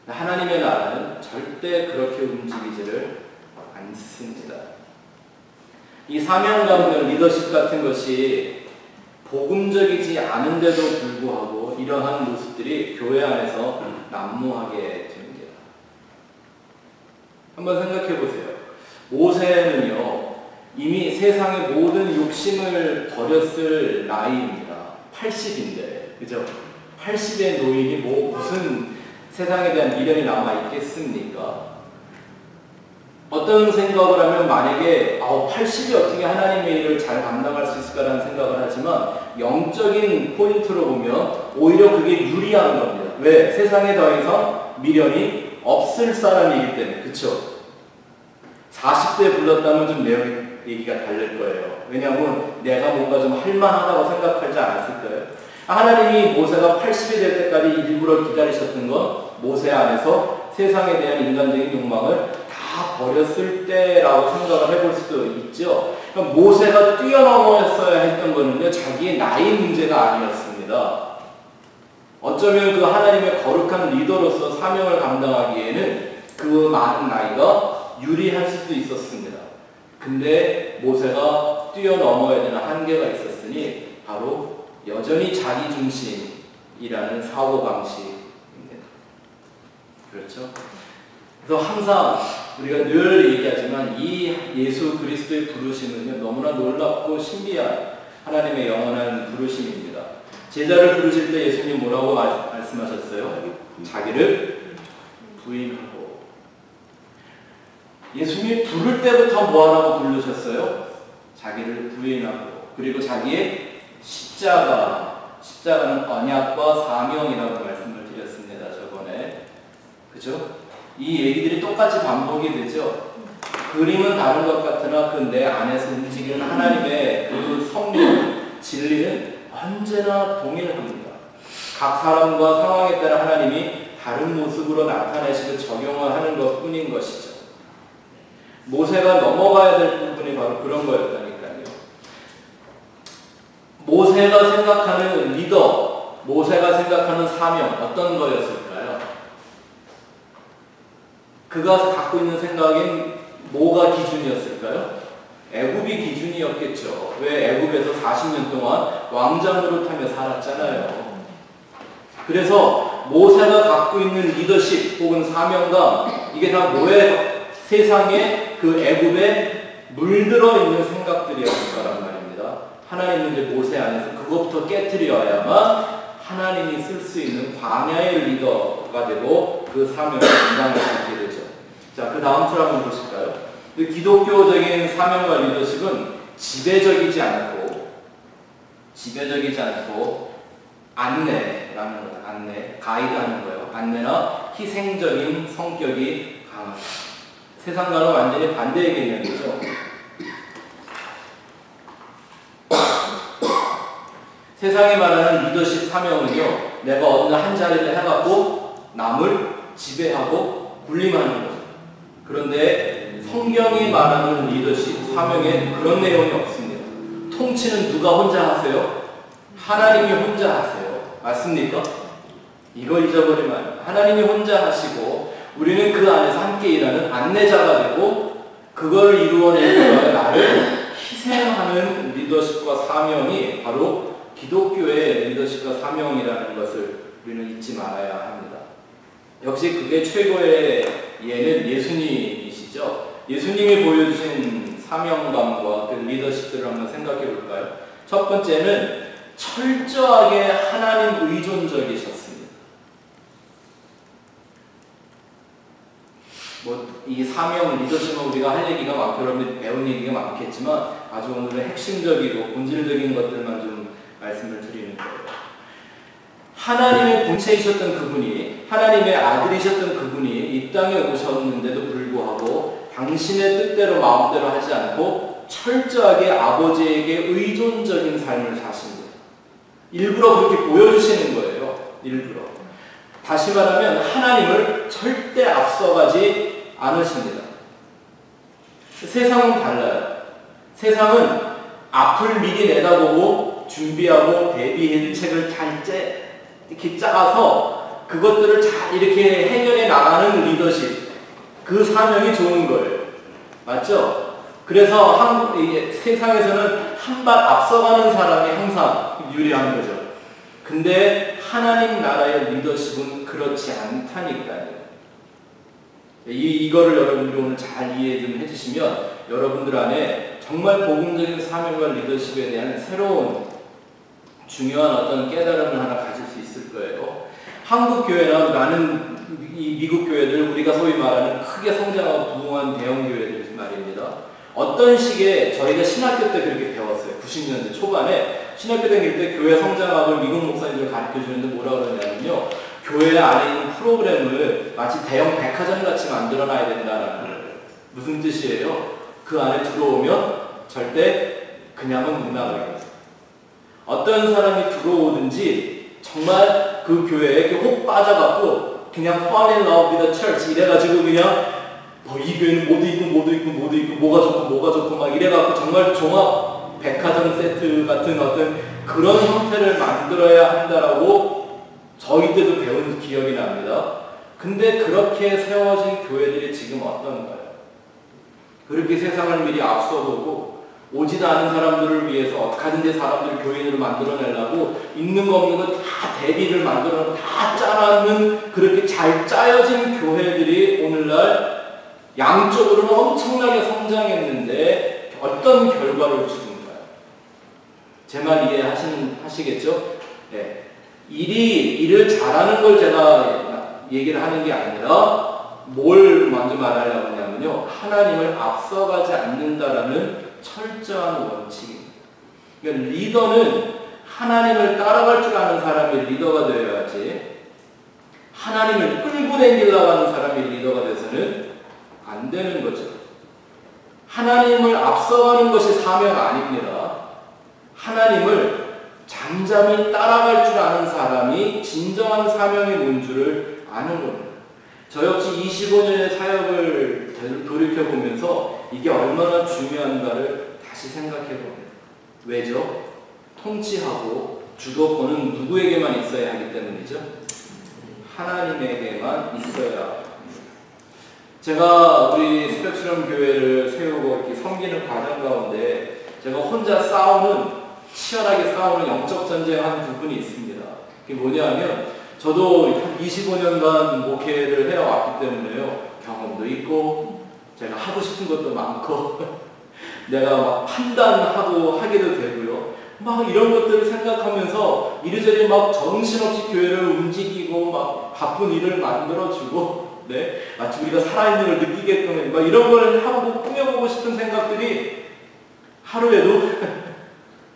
하나님의 나라는 절대 그렇게 움직이지를 않습니다. 이 사명감과 리더십 같은 것이 복음적이지 않은데도 불구하고 이러한 모습들이 교회 안에서 난무하게 됩니다. 한번 생각해 보세요. 모세는요, 이미 세상의 모든 욕심을 버렸을 나이입니다. 80인데, 그죠? 80의 노인이 무슨 세상에 대한 미련이 남아있겠습니까? 어떤 생각을 하면 만약에 80이 어떻게 하나님의 일을 잘 감당할 수 있을까라는 생각을 하지만 영적인 포인트로 보면 오히려 그게 유리한 겁니다. 왜? 세상에 더 이상 미련이 없을 사람이기 때문에. 그쵸? 40대 불렀다면 좀 얘기가 다를 거예요. 왜냐하면 내가 뭔가 좀 할만하다고 생각하지 않았을까요? 하나님이 모세가 80이 될 때까지 일부러 기다리셨던 건 모세 안에서 세상에 대한 인간적인 욕망을 다 버렸을 때라고 생각을 해볼 수도 있죠. 그러니까 모세가 뛰어넘었어야 했던 거는요, 자기의 나이 문제가 아니었습니다. 어쩌면 그 하나님의 거룩한 리더로서 사명을 감당하기에는 그 많은 나이가 유리할 수도 있었습니다. 근데 모세가 뛰어넘어야 되는 한계가 있었으니 바로 여전히 자기중심이라는 사고방식입니다. 그렇죠? 그래서 항상 우리가 늘 얘기하지만 이 예수 그리스도의 부르심은요, 너무나 놀랍고 신비한 하나님의 영원한 부르심입니다. 제자를 부르실 때 예수님 뭐라고 말씀하셨어요? 자기를 부인하고. 예수님이 부를 때부터 뭐하라고 부르셨어요? 자기를 부인하고. 그리고 자기의 십자가는 언약과 사명이라고 말씀을 드렸습니다. 저번에. 그죠? 이 얘기들이 똑같이 반복이 되죠. 그림은 다른 것 같으나 그 내 안에서 움직이는 하나님의 그 성령, 진리는 언제나 동일합니다. 각 사람과 상황에 따라 하나님이 다른 모습으로 나타내시고 적용을 하는 것 뿐인 것이죠. 모세가 넘어가야 될 부분이 바로 그런 거였다니까요. 모세가 생각하는 리더, 모세가 생각하는 사명, 어떤 거였을까요? 그가 갖고 있는 생각인 뭐가 기준이었을까요? 애굽이 기준이었겠죠. 왜? 애굽에서 40년 동안 왕자 노릇하며 살았잖아요. 그래서 모세가 갖고 있는 리더십 혹은 사명감, 이게 다 뭐예요? 세상에 그 애굽에 물들어 있는 생각들이었을 거란 말입니다. 하나님은 이제 모세 안에서 그것부터 깨트려야만 하나님이 쓸 수 있는 광야의 리더가 되고 그 사명을 감당할 수 있게 되죠. 자, 그 다음 줄 한번 보실까요? 기독교적인 사명과 리더십은 지배적이지 않고 안내라는 거예요. 안내, 가이드하는 거예요. 안내나 희생적인 성격이 강하다. 세상과는 완전히 반대의 개념이죠. 세상이 말하는 리더십 사명은요, 내가 어느 한 자리를 해갖고 남을 지배하고 군림하는 거죠. 그런데 성경이 말하는 리더십 사명엔 그런 내용이 없습니다. 통치는 누가 혼자 하세요? 하나님이 혼자 하세요. 맞습니까? 이거 잊어버리면 하나님이 혼자 하시고 우리는 그 안에서 함께 일하는 안내자가 되고 그걸 이루어내는 나를 희생하는 리더십과 사명이 바로 기독교의 리더십과 사명이라는 것을 우리는 잊지 말아야 합니다. 역시 그게 최고의 예는 예수님이시죠. 예수님이 보여주신 사명감과 그 리더십들을 한번 생각해 볼까요? 첫 번째는 철저하게 하나님 의존적이셨습니다. 이 사명, 리더십은 우리가 할 얘기가 많고 여러분들이 배운 얘기가 많겠지만 아주 오늘은 핵심적이고 본질적인 것들만 좀 말씀을 드리는 거예요. 하나님의 본체이셨던 그분이, 하나님의 아들이셨던 그분이 이 땅에 오셨는데도 불구하고 당신의 뜻대로 마음대로 하지 않고 철저하게 아버지에게 의존적인 삶을 사신 거예요. 일부러 그렇게 보여주시는 거예요. 일부러. 다시 말하면 하나님을 절대 앞서가지 않으십니다. 세상은 달라요. 세상은 앞을 미리 내다보고 준비하고 대비책을 잘 이렇게 짜서 그것들을 잘 이렇게 해결해 나가는 리더십, 그 사명이 좋은 거예요. 맞죠? 그래서 세상에서는 한 발 앞서가는 사람이 항상 유리한 거죠. 근데 하나님 나라의 리더십은 그렇지 않다니까요. 이거를 여러분들이 오늘 잘 이해 좀 해주시면 여러분들 안에 정말 복음적인 사명과 리더십에 대한 새로운 중요한 어떤 깨달음을 하나 가질 수 있을 거예요. 한국 교회나 많은 이 미국 교회들, 우리가 소위 말하는 크게 성장하고 부흥한 대형 교회들 말입니다. 어떤 식의 저희가 신학교 때 그렇게 배웠어요. 90년대 초반에 신학교 다닐 때 교회 성장학을 미국 목사님들 가르쳐 주는데 뭐라 그러냐면요, 교회 안에 있는 프로그램을 마치 대형 백화점 같이 만들어놔야 된다는 거예요. 무슨 뜻이에요? 그 안에 들어오면 절대 그냥은 못 나가요. 어떤 사람이 들어오든지 정말 그 교회에 이렇게 혹 빠져갖고 그냥 fall in love with the church 이래가지고 그냥 이 교회는 모두 있고 뭐가 좋고 막 이래갖고 정말 종합 백화점 세트 같은 어떤 그런 형태를 만들어야 한다라고 저희 때도 배운 기억이 납니다. 근데 그렇게 세워진 교회들이 지금 어떤가요? 그렇게 세상을 미리 앞서보고 오지도 않은 사람들을 위해서 어떻게든지 사람들을 교인으로 만들어내려고 있는 거 없는 거 다 대비를 만들어 다 짜놨는 그렇게 잘 짜여진 교회들이 오늘날 양쪽으로는 엄청나게 성장했는데 어떤 결과를 주는가요? 제 말 이해하시겠죠? 네. 일을 잘하는 걸 제가 얘기를 하는 게 아니라 뭘 먼저 말하려고 하냐면요, 하나님을 앞서가지 않는다라는 철저한 원칙입니다. 그러니까 리더는 하나님을 따라갈 줄 아는 사람이 리더가 되어야지 하나님을 끌고 다니려고 하는 사람이 리더가 돼서는 안 되는 거죠. 하나님을 앞서가는 것이 사명 아닙니다. 하나님을 잠잠히 따라갈 줄 아는 사람이 진정한 사명이 뭔 줄을 아는 겁니다. 저 역시 25년의 사역을 돌이켜보면서 이게 얼마나 중요한가를 다시 생각해봅니다. 왜죠? 통치하고 주도권은 누구에게만 있어야 하기 때문이죠? 하나님에게만 있어야 합니다. 제가 우리 스펙트럼 교회를 세우고 이렇게 섬기는 과정 가운데 제가 혼자 치열하게 싸우는 영적 전쟁한 부분이 있습니다. 그게 뭐냐면 저도 25년간 목회를 해왔기 때문에요. 경험도 있고 제가 하고 싶은 것도 많고 내가 막 판단하고 하게도 되고요. 막 이런 것들을 생각하면서 이리저리 막 정신없이 교회를 움직이고 막 바쁜 일을 만들어주고 네? 마치 우리가 살아있는 걸 느끼게끔 막 이런 걸 하고 꾸며보고 싶은 생각들이 하루에도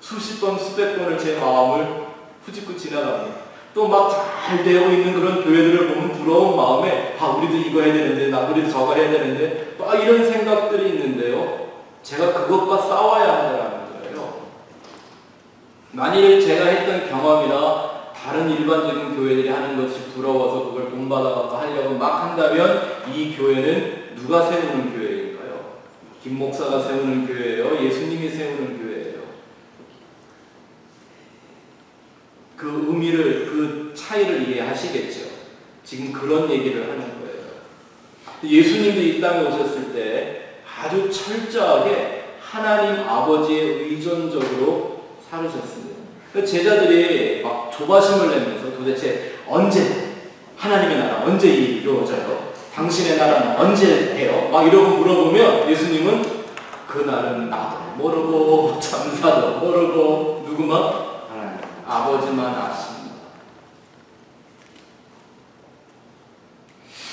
수십 번, 수백 번을 제 마음을 후집고 지나갑니다. 또 막 잘 되고 있는 그런 교회들을 보면 부러운 마음에 우리도 이거 해야 되는데 우리도 저거 해야 되는데 막 이런 생각들이 있는데요. 제가 그것과 싸워야 한다는 거예요. 만일 제가 했던 경험이나 다른 일반적인 교회들이 하는 것이 부러워서 그걸 돈 받아갖고 하려고 막 한다면 이 교회는 누가 세우는 교회일까요? 김 목사가 세우는 교회예요? 예수님이 세우는 교회예요? 그 의미를, 그 차이를 이해하시겠죠? 지금 그런 얘기를 하는 거예요. 예수님도 이 땅에 오셨을 때 아주 철저하게 하나님 아버지에 의존적으로 살으셨습니다. 제자들이 막 조바심을 내면서 도대체 언제 하나님의 나라 언제 이루어져요? 당신의 나라는 언제 해요? 막 이러고 물어보면 예수님은 그 날은 나도 모르고 참사도 모르고 누구만? 하나님 아버지만 아십니다.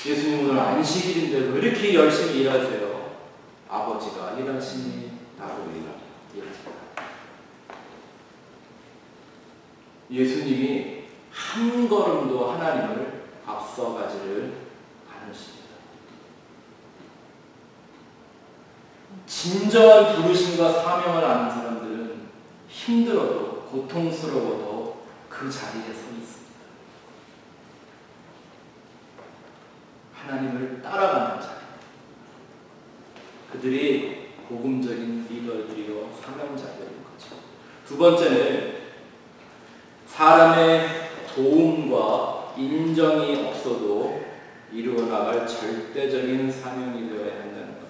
예수님 오늘 안식일인데 왜 이렇게 열심히 일하세요? 아버지가 일하시니 나도 일합니다. 예수님이 한 걸음도 하나님을 앞서가지를 않으십니다. 진정한 부르심과 사명을 아는 사람들은 힘들어도 고통스러워도 그 자리에 서 있습니다. 하나님을 따라가는 자리. 그들이 복음적인 리더들이요 사명자들인 거죠. 두 번째는 사람의 도움과 인정이 없어도 이루어 나갈 절대적인 사명이 되어야 한다는 것.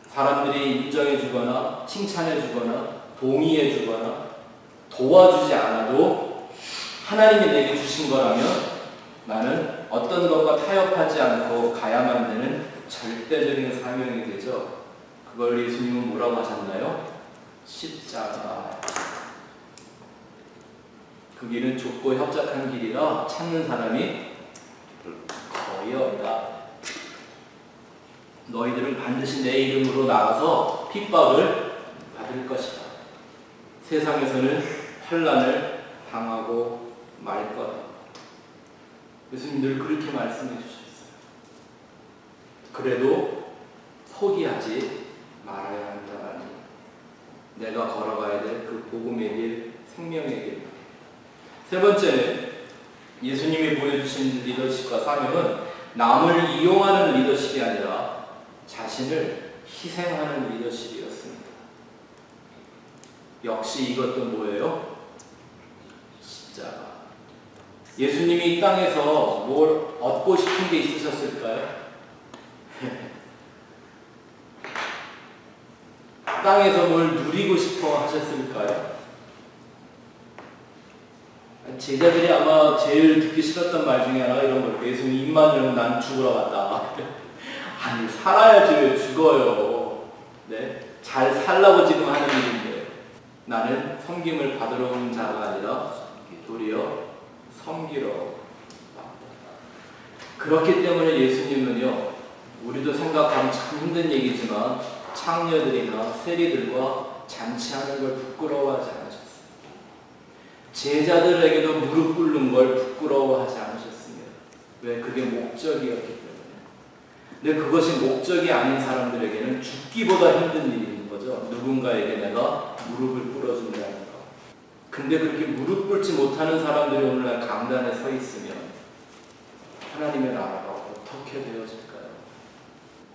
사람들이 인정해주거나 칭찬해주거나 동의해주거나 도와주지 않아도 하나님이 내게 주신 거라면 나는 어떤 것과 타협하지 않고 가야만 되는 절대적인 사명이 되죠. 그걸 예수님은 뭐라고 하셨나요? 십자가. 그 길은 좁고 협착한 길이라 찾는 사람이 거의 없다. 너희들은 반드시 내 이름으로 나가서 핍박을 받을 것이다. 세상에서는 환난을 당하고 말 거다. 예수님 늘 그렇게 말씀해 주셨어요. 그래도 포기하지 말아야 한다니. 내가 걸어가야 될 그 복음의 길, 생명의 길. 세 번째는 예수님이 보여주신 리더십과 사명은 남을 이용하는 리더십이 아니라 자신을 희생하는 리더십이었습니다. 역시 이것도 뭐예요? 십자가. 예수님이 이 땅에서 뭘 얻고 싶은 게 있으셨을까요? 땅에서 뭘 누리고 싶어 하셨을까요? 제자들이 아마 제일 듣기 싫었던 말 중에 하나가 이런 거예요. 예수님 입만 열면 난 죽으러 갔다. 아니 살아야지 왜 죽어요. 네? 잘 살라고 지금 하는 일인데 나는 섬김을 받으러 온 자가 아니라 도리어 섬기러 왔다. 그렇기 때문에 예수님은요, 우리도 생각하면 참 힘든 얘기지만 창녀들이나 세리들과 잔치하는 걸 부끄러워하지 않으셨습니다. 제자들에게도 무릎 꿇는 걸 부끄러워하지 않으셨습니다. 왜? 그게 목적이었기 때문에. 근데 그것이 목적이 아닌 사람들에게는 죽기보다 힘든 일인 거죠. 누군가에게 내가 무릎을 꿇어준다는 거. 근데 그렇게 무릎 꿇지 못하는 사람들이 오늘날 강단에 서 있으면 하나님의 나라가 어떻게 되어질까요?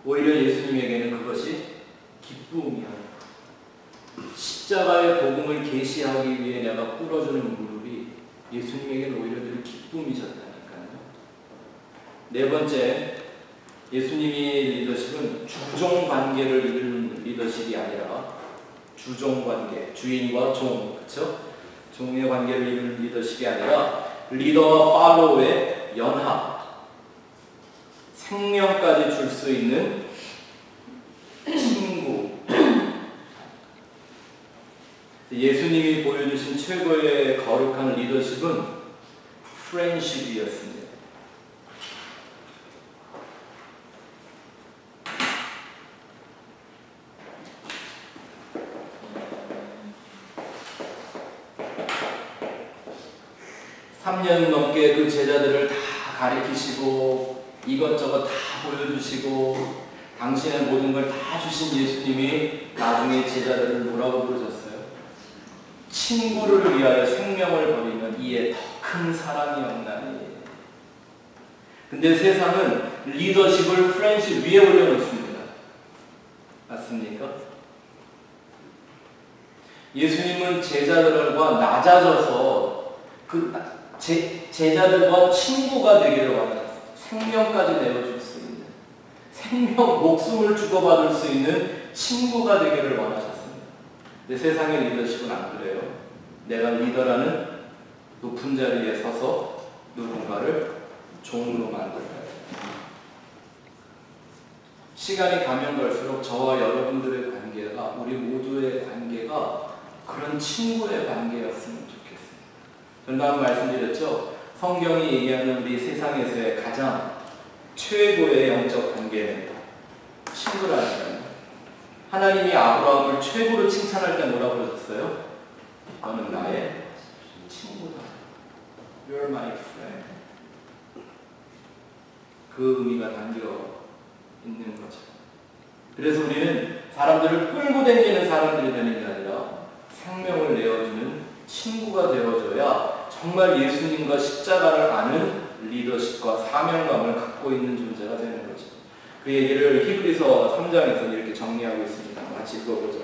오히려 예수님에게는 그것이 기쁨이야. 십자가의 복음을 계시하기 위해 내가 꿇어주는 무릎이 예수님에게는 오히려 늘 기쁨이셨다니까요. 네 번째, 예수님의 리더십은 주종관계를 이루는 리더십이 아니라 주종관계, 주인과 종, 그렇죠? 종의 관계를 이루는 리더십이 아니라 리더와 팔로우의 연합, 생명까지 줄 수 있는 친구. 예수님이 보여주신 최고의 거룩한 리더십은 프렌십이었습니다. (3년) 넘게 그 제자들을 다 가르치시고 이것저것 다 보여주시고 당신의 모든 걸 다 주신 예수님이 나중에 제자들을 뭐라고 부르셨어요? 친구를 위하여 생명을 버리는 이에 더 큰 사랑이 없나니. 근데 세상은 리더십을 프렌십 위에 올려놓습니다. 맞습니까? 예수님은 제자들과 낮아져서 그 제자들과 친구가 되기를 원하셨어요. 생명까지 내어줄 수 있는, 생명, 목숨을 주고받을 수 있는 친구가 되기를 원하셨습니다. 근데 세상의 리더십은 안 그래요. 내가 리더라는 높은 자리에 서서 누군가를 종으로 만들어요. 시간이 가면 갈수록 저와 여러분들의 관계가, 우리 모두의 관계가 그런 친구의 관계였으면 좋겠습니다. 전에 말씀드렸죠. 성경이 얘기하는 우리 세상에서의 가장 최고의 영적 관계는 친구라는 거예요. 하나님이 아브라함을 최고로 칭찬할 때 뭐라고 그러셨어요? 너는 나의 친구다. You're my friend. 그 의미가 담겨 있는 거죠. 그래서 우리는 사람들을 끌고 다니는 사람들이 되는 게 아니라 생명을 내어주는 친구가 되어줘야 정말 예수님과 십자가를 아는 리더십과 사명감을 갖고 있는 존재가 되는 거죠. 그 얘기를 히브리서 3장에서 이렇게 정리하고 있습니다. 같이 읽어보죠.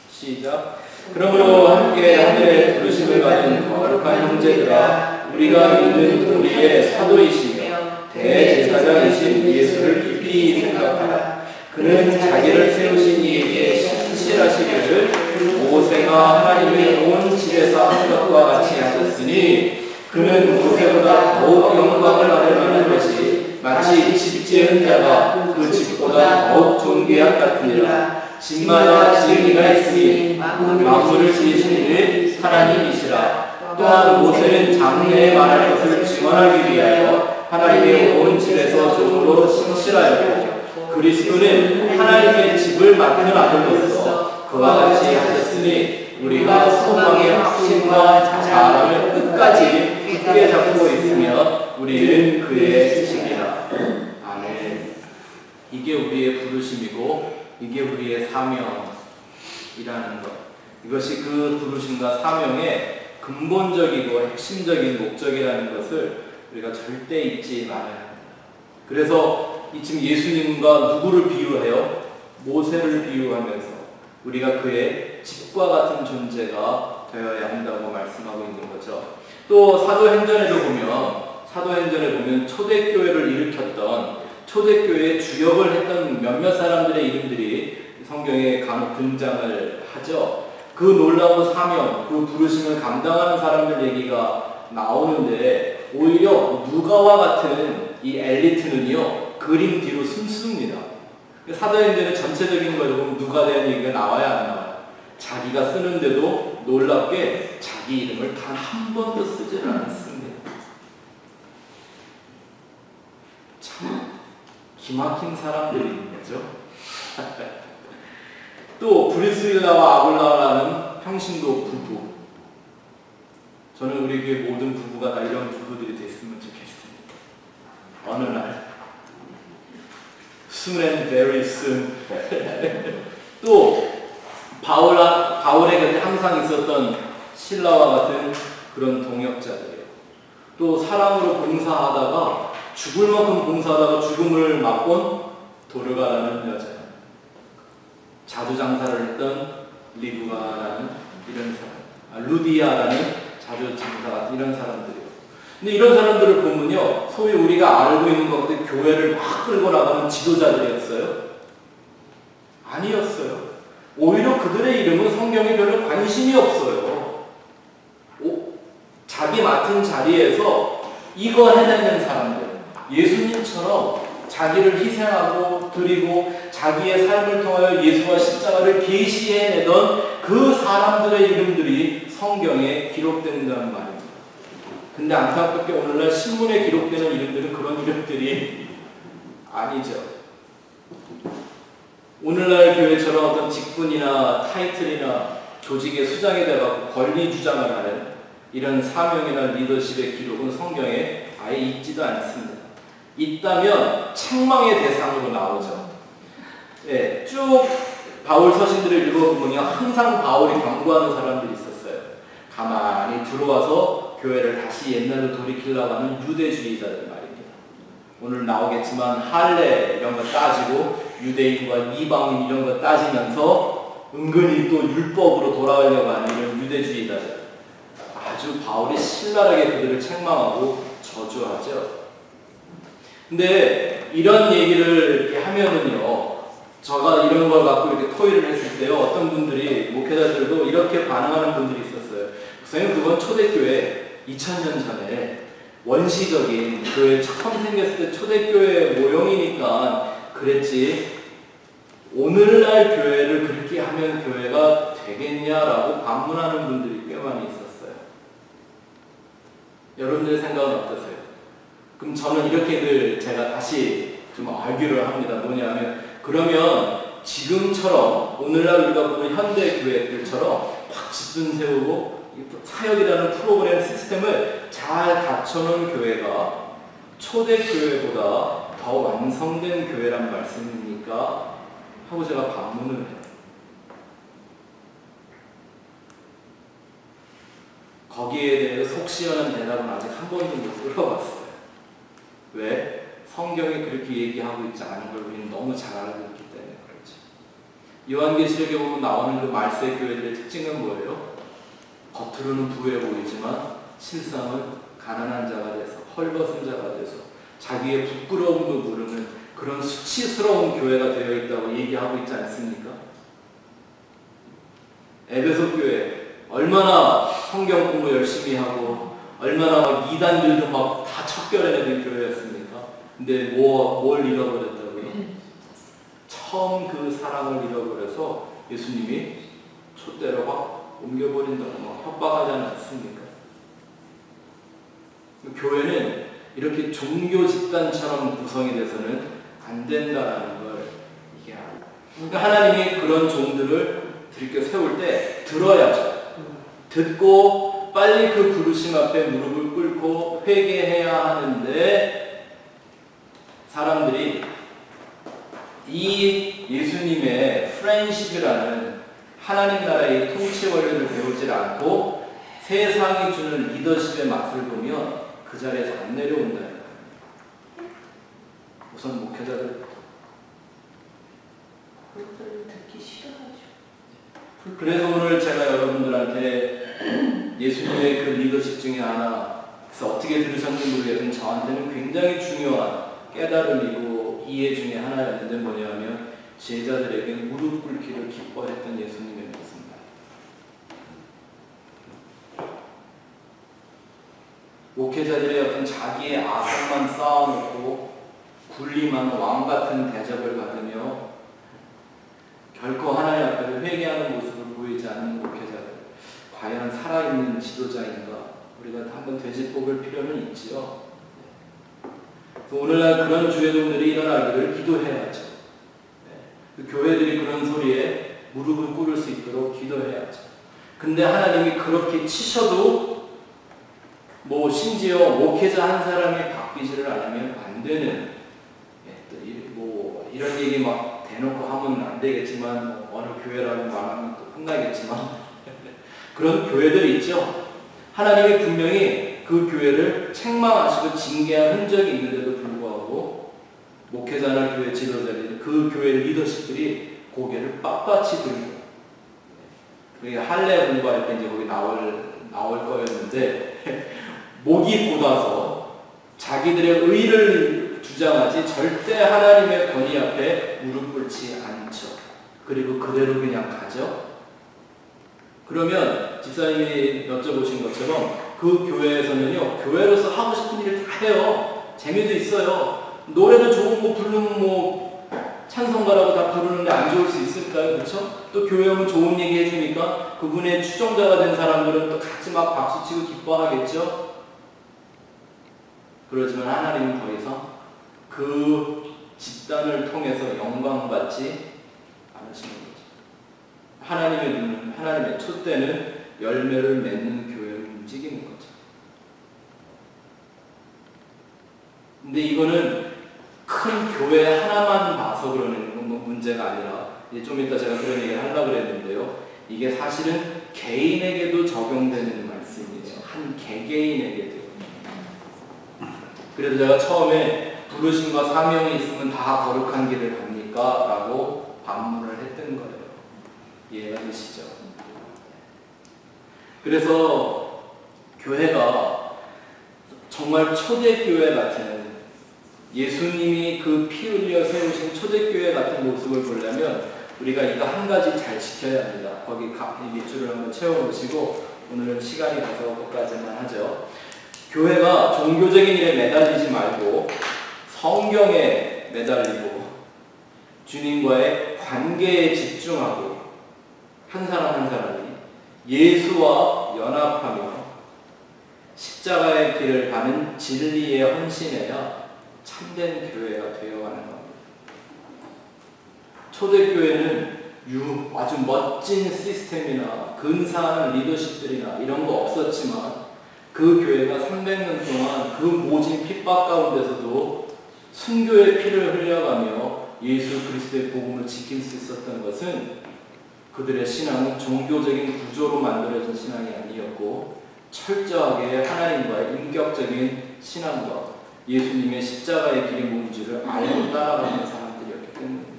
시작. 그러므로 함께 하늘의 부르심을 받은 거룩한 형제들아, 우리가 믿는 우리의 사도이시며 대제사장이신 예수를 깊이 생각하라. 그는 자기를 세우신 이에게 신실하시기를 모세가 하나님의 온 집에서 한 것과 같이 하셨으니, 그는 모세보다 더욱 영광을 받으려는 것이 마치 집 지은 자가 그 집보다 더욱 좋은 계약 같으니라. 집마다 지은 이가 있으니 만물을 지으신 이는 하나님이시라. 또한 모세는 장래에 말할 것을 증언하기 위하여 하나님의 온 집에서 종으로 신실하였고, 그리스도는 하나님의 집을 맡은 아들로서 그와 같이 하셨으니, 우리가 소망의 확신과 자랑을 끝까지 굳게 잡고 있으며 우리는 그의 집이라. 아멘. 이게 우리의 부르심이고 이게 우리의 사명이라는 것. 이것이 그 부르심과 사명의 근본적이고 핵심적인 목적이라는 것을 우리가 절대 잊지 말아야 합니다. 그래서 지금 예수님과 누구를 비유해요? 모세를 비유하면서 우리가 그의 집과 같은 존재가 되어야 한다고 말씀하고 있는 거죠. 또 사도행전에 보면 초대교회를 일으켰던, 초대교회의 주역을 했던 몇몇 사람들의 이름들이 성경에 간혹 등장을 하죠. 그 놀라운 사명, 그 부르심을 감당하는 사람들 얘기가 나오는데, 오히려 누가와 같은 이 엘리트는요, 그림 뒤로 숨습니다. 사도행전의 전체적인 걸 보면 누가에 대한 얘기가 나와야 안 나와요. 자기가 쓰는데도 놀랍게 자기 이름을 단 한 번도 쓰지를 않습니다. 참 기막힌 사람들인 거죠. 또 브리스길라와 아굴라라는 평신도 부부. 저는 우리 교회 모든 부부가 다 이런 부부들이 됐으면 좋겠습니다. 어느 날 soon and very soon. 또 바울의 곁에 항상 있었던 신라와 같은 그런 동역자들이에요. 또 사랑으로 봉사하다가 죽을 만큼 봉사하다가 죽음을 맛본 도르가라는 여자, 자두 장사를 했던 리브가라는 이런 사람, 루디아라는 자두 장사 같은 이런 사람들이에요. 근데 이런 사람들을 보면요, 소위 우리가 알고 있는 것 같은 교회를 막 끌고 나가는 지도자들이었어요? 아니었어요. 오히려 그들의 이름은 성경에 별로 관심이 없어요. 자기 맡은 자리에서 이거 해내는 사람들, 예수님처럼 자기를 희생하고 드리고 자기의 삶을 통하여 예수와 십자가를 계시해내던 그 사람들의 이름들이 성경에 기록된다는 말입니다. 근데 안타깝게 오늘날 신문에 기록되는 이름들은 그런 이름들이 아니죠. 오늘날 교회처럼 어떤 직분이나 타이틀이나 조직의 수장이 돼서 권리 주장을 하는 이런 사명이나 리더십의 기록은 성경에 아예 있지도 않습니다. 있다면 책망의 대상으로 나오죠. 예, 쭉 바울 서신들을 읽어보면 항상 바울이 경고하는 사람들이 있었어요. 가만히 들어와서 교회를 다시 옛날로 돌이키려고 하는 유대주의자들 말입니다. 오늘 나오겠지만 할례 이런 거 따지고 유대인과 이방인 이런 거 따지면서 은근히 또 율법으로 돌아가려고 하는 이런 유대주의자들, 아주 바울이 신랄하게 그들을 책망하고 저주하죠. 근데 이런 얘기를 이렇게 하면은요, 제가 이런 걸 갖고 이렇게 토의를 했을 때요, 어떤 분들이, 목회자들도 이렇게 반응하는 분들이 있었어요. 선생님, 그건 초대교회 2000년 전에 원시적인 교회 처음 생겼을 때 초대교회 모형이니까 그랬지, 오늘날 교회를 그렇게 하면 교회가 되겠냐라고 반문하는 분들이 꽤 많이 있었어요. 여러분들의 생각은 어떠세요? 그럼 저는 이렇게들 제가 다시 좀 알기를 합니다. 뭐냐면 그러면 지금처럼 오늘날 우리가 보는 현대 교회들처럼 확 집중 세우고 사역이라는 프로그램 시스템을 잘 갖춰놓은 교회가 초대교회보다 더 완성된 교회란 말씀입니까? 하고 제가 반문을 해요. 거기에 대해서 속 시원한 대답은 아직 한 번도 못 들어봤어요. 왜? 성경이 그렇게 얘기하고 있지 않은 걸 우리는 너무 잘 알고 있기 때문에 그렇죠. 요한계시록에 보면 나오는 그 말세 교회들의 특징은 뭐예요? 겉으로는 부해 보이지만 실상은 가난한 자가 돼서 헐벗은 자가 돼서 자기의 부끄러움도 모르는 그런 수치스러운 교회가 되어 있다고 얘기하고 있지 않습니까? 에베소 교회 얼마나 성경 공부 열심히 하고 얼마나 막 이단들도 막 다 척결해내는 교회였습니까? 근데 뭘 잃어버렸다고요? 처음 그 사랑을 잃어버려서 예수님이 촛대로 막 옮겨버린다고 막 협박하지 않았습니까? 교회는 이렇게 종교 집단처럼 구성이 돼서는 안 된다라는 걸 이게 알아요. 그러니까 하나님이 그런 종들을 들이켜 세울 때 들어야죠. 듣고 빨리 그 부르심 앞에 무릎을 꿇고 회개해야 하는데 사람들이 이 예수님의 프렌십이라는 하나님 나라의 통치 원리를 배우지 않고 세상이 주는 리더십의 맛을 보면 그 자리에서 안 내려온다. 우선 목회자들 그것들을 듣기 싫어하죠. 그래서 오늘 제가 여러분들한테 예수님의 그 리더십 중에 하나 그래서 어떻게 들으셨는지 모르겠지만 저한테는 굉장히 중요한 깨달음이고 이해 중에 하나였는데 뭐냐면 제자들에게 무릎 꿇기를 기뻐했던 예수님의 모습입니다. 목회자들의 어떤 자기의 아성만 쌓아놓고 군림하는 왕같은 대접을 받으며 결코 하나님 앞에 회개하는 모습을 보이지 않는 목회자들 과연 살아있는 지도자인가 우리가 한번 되짚어볼 필요는 있지요. 오늘날 그런 주회종들이 일어나기를 기도해야죠. 그 교회들이 그런 소리에 무릎을 꿇을 수 있도록 기도해야죠. 근데 하나님이 그렇게 치셔도 뭐 심지어 목회자 한 사람이 바뀌지를 않으면 안 되는 뭐 이런 얘기 막 대놓고 하면 안 되겠지만 뭐 어느 교회라고 말하면 또 혼나겠지만 그런 교회들이 있죠. 하나님이 분명히 그 교회를 책망하시고 징계한 흔적이 있는데도 불구하고 목회자나 교회 지도자들이 그 교회 리더십들이 고개를 빳빳이 들고 그게 할례 공부할 때 이제 거기 나올 거였는데 목이 곧아서 자기들의 의를 주장하지 절대 하나님의 권위 앞에 무릎 꿇지 않죠. 그리고 그대로 그냥 가죠. 그러면 집사님이 여쭤보신 것처럼 그 교회에서는요 교회로서 하고 싶은 일을 다 해요. 재미도 있어요. 노래도 좋은 거 부르면 뭐 찬송가라고 다 부르는데 안 좋을 수 있을까요? 그렇죠? 또 교회 오면 좋은 얘기 해주니까 그분의 추종자가 된 사람들은 또 같이 막 박수치고 기뻐하겠죠? 그렇지만 하나님은 더 이상 그 집단을 통해서 영광받지 않으시는 거죠. 하나님의 눈은, 하나님의 촛대는 열매를 맺는 교회를 움직이는 거죠. 근데 이거는 큰 교회 하나만 봐서 그러는 건 문제가 아니라 좀 이따 제가 그런 얘기를 하려고 그랬는데요. 이게 사실은 개인에게도 적용되는 말씀이에요. 한 개개인에게도. 그래서 제가 처음에 부르심과 사명이 있으면 다 거룩한 길을 갑니까? 라고 반문을 했던 거예요. 이해가 되시죠? 그래서 교회가 정말 초대교회 같은 예수님이 그 피 흘려 세우신 초대교회 같은 모습을 보려면 우리가 이거 한 가지 잘 지켜야 합니다. 거기 밑줄을 한번 채워보시고 오늘은 시간이 가서 그것까지만 하죠. 교회가 종교적인 일에 매달리지 말고 성경에 매달리고 주님과의 관계에 집중하고 한 사람 한 사람이 예수와 연합하며 십자가의 길을 가는 진리에 헌신해야 참된 교회가 되어가는 겁니다. 초대교회는 아주 멋진 시스템이나 근사한 리더십들이나 이런 거 없었지만 그 교회가 300년 동안 그 모진 핍박 가운데서도 순교의 피를 흘려가며 예수 그리스도의 복음을 지킬 수 있었던 것은 그들의 신앙은 종교적인 구조로 만들어진 신앙이 아니었고 철저하게 하나님과의 인격적인 신앙과 예수님의 십자가의 길의 문제를 알고 따라가는 사람들이었기 때문입니다.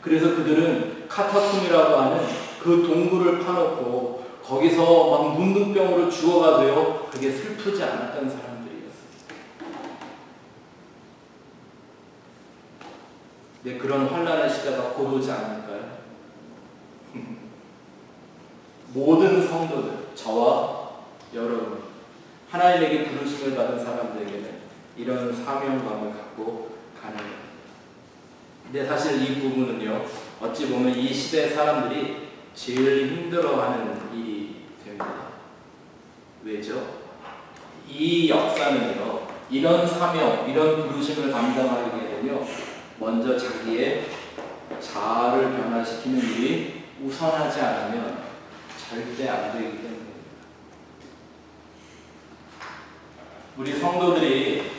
그래서 그들은 카타콤이라고 하는 그 동굴을 파놓고 거기서 막 문둥병으로 죽어가 되어 그게 슬프지 않았던 사람들이었어요. 네, 그런 환난의 시대가 곧 오지 않을까요? 모든 성도들, 저와 여러분, 하나님에게 부르심을 받은 사람들에게는 이런 사명감을 갖고 가는 거예요. 근데 사실 이 부분은요, 어찌 보면 이 시대 사람들이 제일 힘들어하는 일이 됩니다. 왜죠? 이 역사는요, 이런 사명, 이런 부르심을 감당하게 되면요, 먼저 자기의 자아를 변화시키는 일이 우선하지 않으면 절대 안 되기 때문입니다. 우리 성도들이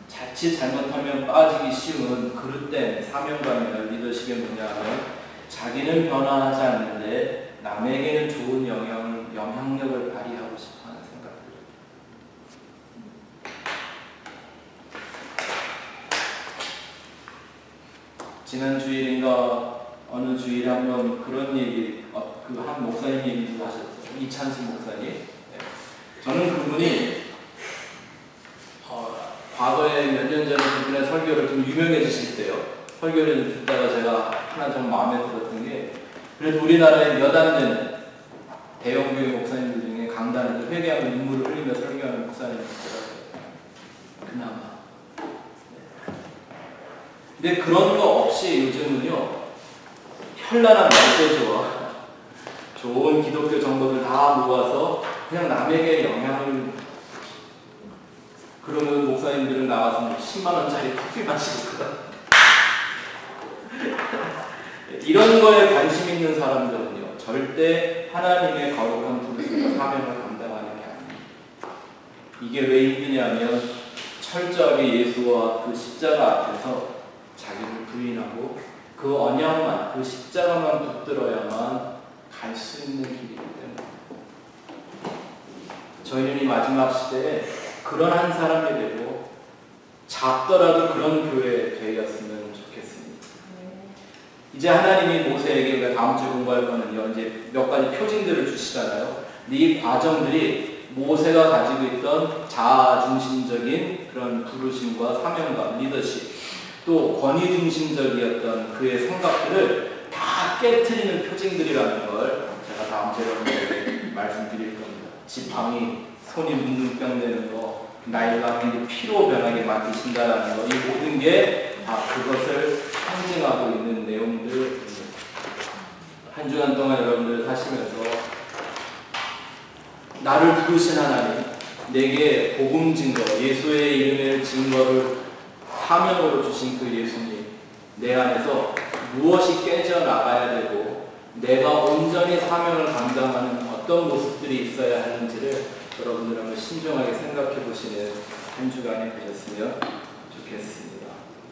자칫 잘못하면 빠지기 쉬운 그릇된 사명감이나 리더십의 문제하면 자기는 변화하지 않는데 남에게는 좋은 영향력을 발휘하고 싶어하는 생각들. 지난 주일인가 어느 주일에 한번 그런 얘기, 그 한 목사님 얘기도 하셨어요. 이찬수 목사님. 저는 그분이 과거에 몇 년 전에 그분의 설교를 좀 유명해지실 때요. 설교를 듣다가 제가 하나 좀 마음에 들었던 게, 그래도 우리나라에 몇 안 되는 대형교회 목사님들 중에 강단에서 회개하고 눈물을 흘리며 설교하는 목사님이 있더라고요. 그나마. 근데 그런 거 없이 요즘은요, 현란한 메시지와 좋은 기독교 정보들 다 모아서 그냥 남에게 영향을, 그러면 목사님들은 나와서 10만원짜리 커피 마시고 이런 거에 관심 있는 사람들은요, 절대 하나님의 거룩한 부르심과 사명을 감당하는 게 아닙니다. 이게 왜 힘드냐면 철저하게 예수와 그 십자가 앞에서 자기를 부인하고 그 언약만, 그 십자가만 붙들어야만 갈 수 있는 길이기 때문에 저희는 이 마지막 시대에 그런 한 사람이 되고 작더라도 그런 교회 되었으면 좋겠습니다. 이제 하나님이 모세에게 다음 주에 공부할 거는요, 이제 몇 가지 표징들을 주시잖아요. 이 과정들이 모세가 가지고 있던 자아 중심적인 그런 부르심과 사명감, 리더십, 또 권위 중심적이었던 그의 생각들을 다 깨트리는 표징들이라는 걸 제가 다음 주에 여러분들에게 말씀드릴 겁니다. 지팡이, 손이 문둥병 되는 거, 나일강이 피로 변하게 만드신다라는 거, 이 모든 게 다 그것을 상징하고 있는 내용들입니다. 한 주간 동안 여러분들 사시면서 나를 부르신 하나님, 내게 복음 증거, 예수의 이름의 증거를 사명으로 주신 그 예수님, 내 안에서 무엇이 깨져나가야 되고 내가 온전히 사명을 감당하는 어떤 모습들이 있어야 하는지를 여러분들 한번 신중하게 생각해 보시는 한 주간이 되셨으면 좋겠습니다.